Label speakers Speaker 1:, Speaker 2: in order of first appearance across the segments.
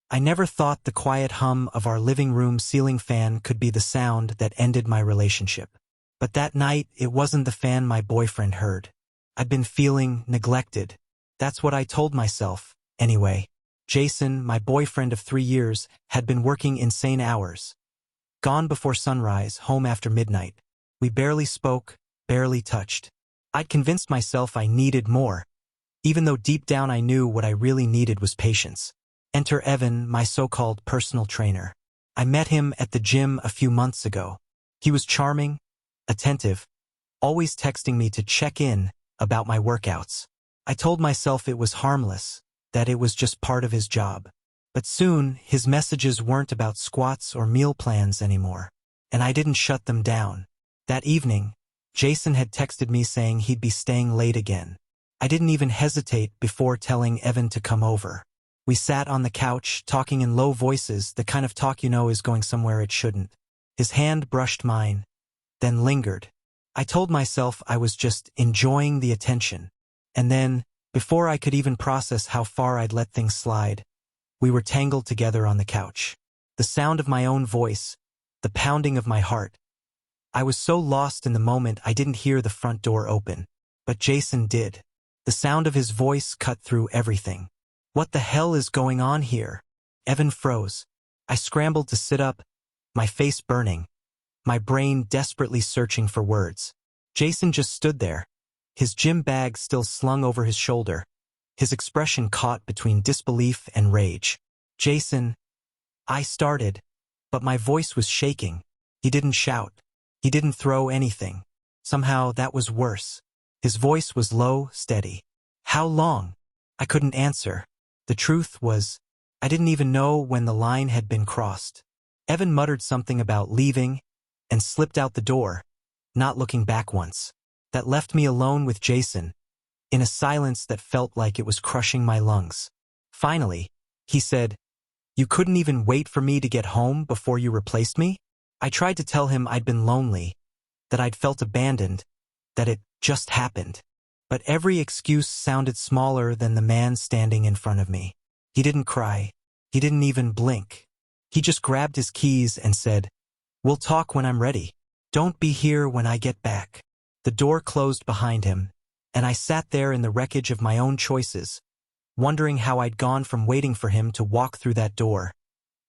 Speaker 1: I never thought the quiet hum of our living room ceiling fan could be the sound that ended my relationship. But that night, it wasn't the fan my boyfriend heard. I'd been feeling neglected. That's what I told myself, anyway. Jason, my boyfriend of 3 years, had been working insane hours. Gone before sunrise, home after midnight. We barely spoke, barely touched. I'd convinced myself I needed more, even though deep down I knew what I really needed was patience. Enter Evan, my so-called personal trainer. I met him at the gym a few months ago. He was charming, attentive, always texting me to check in about my workouts. I told myself it was harmless, that it was just part of his job. But soon, his messages weren't about squats or meal plans anymore, and I didn't shut them down. That evening, Jason had texted me saying he'd be staying late again. I didn't even hesitate before telling Evan to come over. We sat on the couch, talking in low voices, the kind of talk you know is going somewhere it shouldn't. His hand brushed mine, then lingered. I told myself I was just enjoying the attention. And then, before I could even process how far I'd let things slide, we were tangled together on the couch. The sound of my own voice, the pounding of my heart. I was so lost in the moment I didn't hear the front door open. But Jason did. The sound of his voice cut through everything. What the hell is going on here? Evan froze. I scrambled to sit up, my face burning, my brain desperately searching for words. Jason just stood there, his gym bag still slung over his shoulder, his expression caught between disbelief and rage. Jason, I started, but my voice was shaking. He didn't shout. He didn't throw anything. Somehow that was worse. His voice was low, steady. How long? I couldn't answer. The truth was, I didn't even know when the line had been crossed. Evan muttered something about leaving and slipped out the door, not looking back once. That left me alone with Jason, in a silence that felt like it was crushing my lungs. Finally, he said, "You couldn't even wait for me to get home before you replaced me?" I tried to tell him I'd been lonely, that I'd felt abandoned, that it just happened. But every excuse sounded smaller than the man standing in front of me. He didn't cry. He didn't even blink. He just grabbed his keys and said, "We'll talk when I'm ready. Don't be here when I get back." The door closed behind him, and I sat there in the wreckage of my own choices, wondering how I'd gone from waiting for him to walk through that door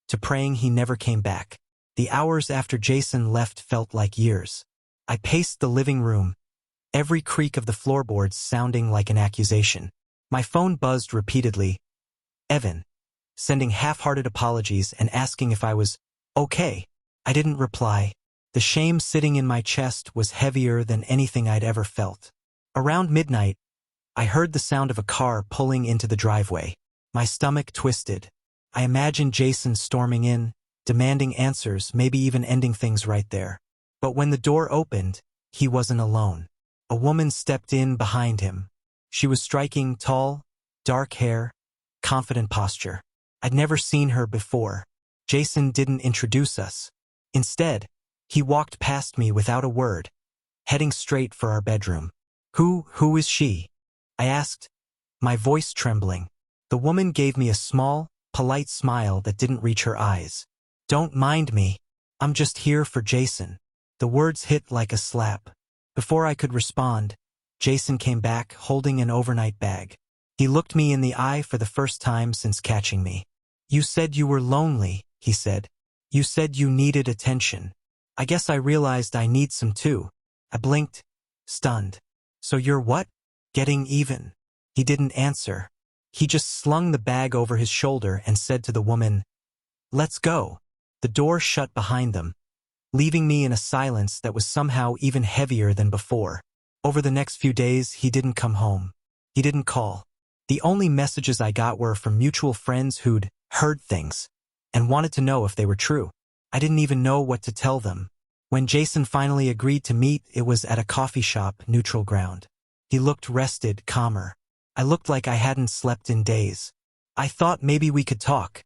Speaker 1: to praying he never came back. The hours after Jason left felt like years. I paced the living room, every creak of the floorboards sounding like an accusation. My phone buzzed repeatedly. Evan, sending half-hearted apologies and asking if I was okay. I didn't reply. The shame sitting in my chest was heavier than anything I'd ever felt. Around midnight, I heard the sound of a car pulling into the driveway. My stomach twisted. I imagined Jason storming in, demanding answers, maybe even ending things right there. But when the door opened, he wasn't alone. A woman stepped in behind him. She was striking, tall, dark hair, confident posture. I'd never seen her before. Jason didn't introduce us. Instead, he walked past me without a word, heading straight for our bedroom. Who is she?" I asked, my voice trembling. The woman gave me a small, polite smile that didn't reach her eyes. "Don't mind me. I'm just here for Jason." The words hit like a slap. Before I could respond, Jason came back holding an overnight bag. He looked me in the eye for the first time since catching me. "You said you were lonely," he said. "You said you needed attention. I guess I realized I need some too." I blinked, stunned. "So you're what? Getting even?" He didn't answer. He just slung the bag over his shoulder and said to the woman, "Let's go." The door shut behind them, leaving me in a silence that was somehow even heavier than before. Over the next few days, he didn't come home. He didn't call. The only messages I got were from mutual friends who'd heard things and wanted to know if they were true. I didn't even know what to tell them. When Jason finally agreed to meet, it was at a coffee shop, neutral ground. He looked rested, calmer. I looked like I hadn't slept in days. "I thought maybe we could talk,"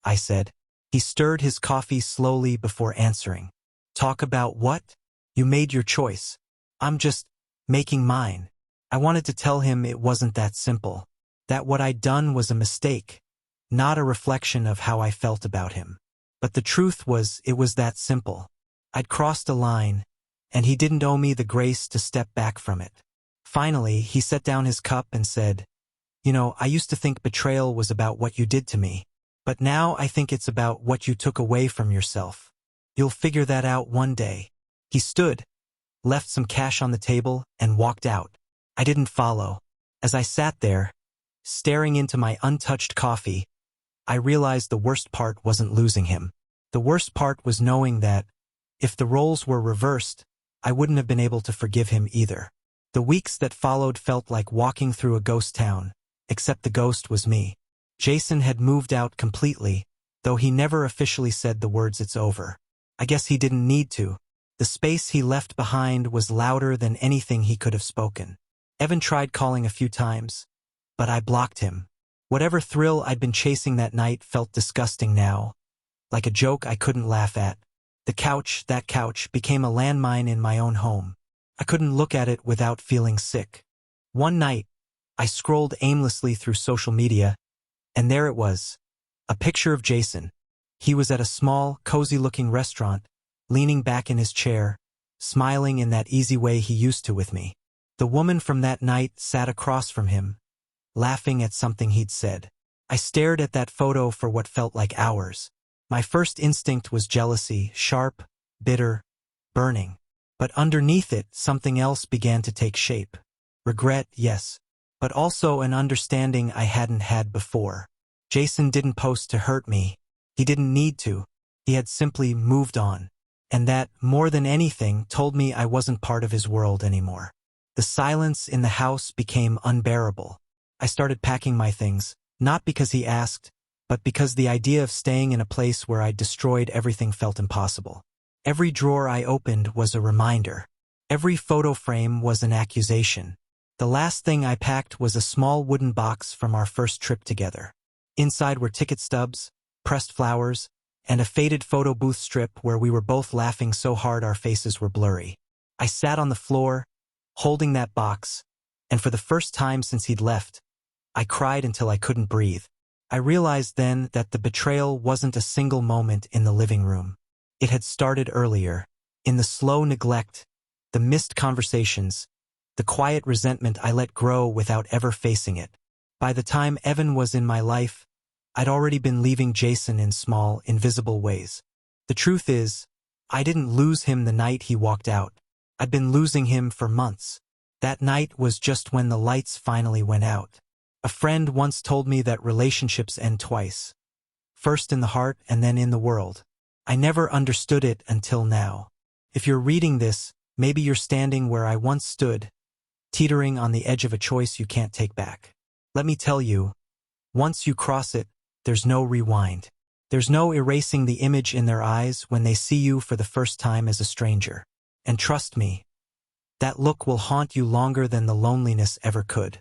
Speaker 1: I said. He stirred his coffee slowly before answering. "Talk about what? You made your choice. I'm just making mine." I wanted to tell him it wasn't that simple, that what I'd done was a mistake, not a reflection of how I felt about him. But the truth was, it was that simple. I'd crossed a line, and he didn't owe me the grace to step back from it. Finally, he set down his cup and said, "You know, I used to think betrayal was about what you did to me. But now I think it's about what you took away from yourself. You'll figure that out one day." He stood, left some cash on the table, and walked out. I didn't follow. As I sat there, staring into my untouched coffee, I realized the worst part wasn't losing him. The worst part was knowing that, if the roles were reversed, I wouldn't have been able to forgive him either. The weeks that followed felt like walking through a ghost town, except the ghost was me. Jason had moved out completely, though he never officially said the words "it's over." I guess he didn't need to. The space he left behind was louder than anything he could have spoken. Evan tried calling a few times, but I blocked him. Whatever thrill I'd been chasing that night felt disgusting now, like a joke I couldn't laugh at. That couch, became a landmine in my own home. I couldn't look at it without feeling sick. One night, I scrolled aimlessly through social media, and there it was, a picture of Jason. He was at a small, cozy-looking restaurant, leaning back in his chair, smiling in that easy way he used to with me. The woman from that night sat across from him, laughing at something he'd said. I stared at that photo for what felt like hours. My first instinct was jealousy, sharp, bitter, burning. But underneath it, something else began to take shape. Regret, yes, but also an understanding I hadn't had before. Jason didn't post to hurt me. He didn't need to. He had simply moved on. And that, more than anything, told me I wasn't part of his world anymore. The silence in the house became unbearable. I started packing my things, not because he asked, but because the idea of staying in a place where I'd destroyed everything felt impossible. Every drawer I opened was a reminder. Every photo frame was an accusation. The last thing I packed was a small wooden box from our first trip together. Inside were ticket stubs, pressed flowers, and a faded photo booth strip where we were both laughing so hard our faces were blurry. I sat on the floor, holding that box, and for the first time since he'd left, I cried until I couldn't breathe. I realized then that the betrayal wasn't a single moment in the living room. It had started earlier, in the slow neglect, the missed conversations, the quiet resentment I let grow without ever facing it. By the time Evan was in my life, I'd already been leaving Jason in small, invisible ways. The truth is, I didn't lose him the night he walked out. I'd been losing him for months. That night was just when the lights finally went out. A friend once told me that relationships end twice. First in the heart and then in the world. I never understood it until now. If you're reading this, maybe you're standing where I once stood, teetering on the edge of a choice you can't take back. Let me tell you, once you cross it, there's no rewind. There's no erasing the image in their eyes when they see you for the first time as a stranger. And trust me, that look will haunt you longer than the loneliness ever could.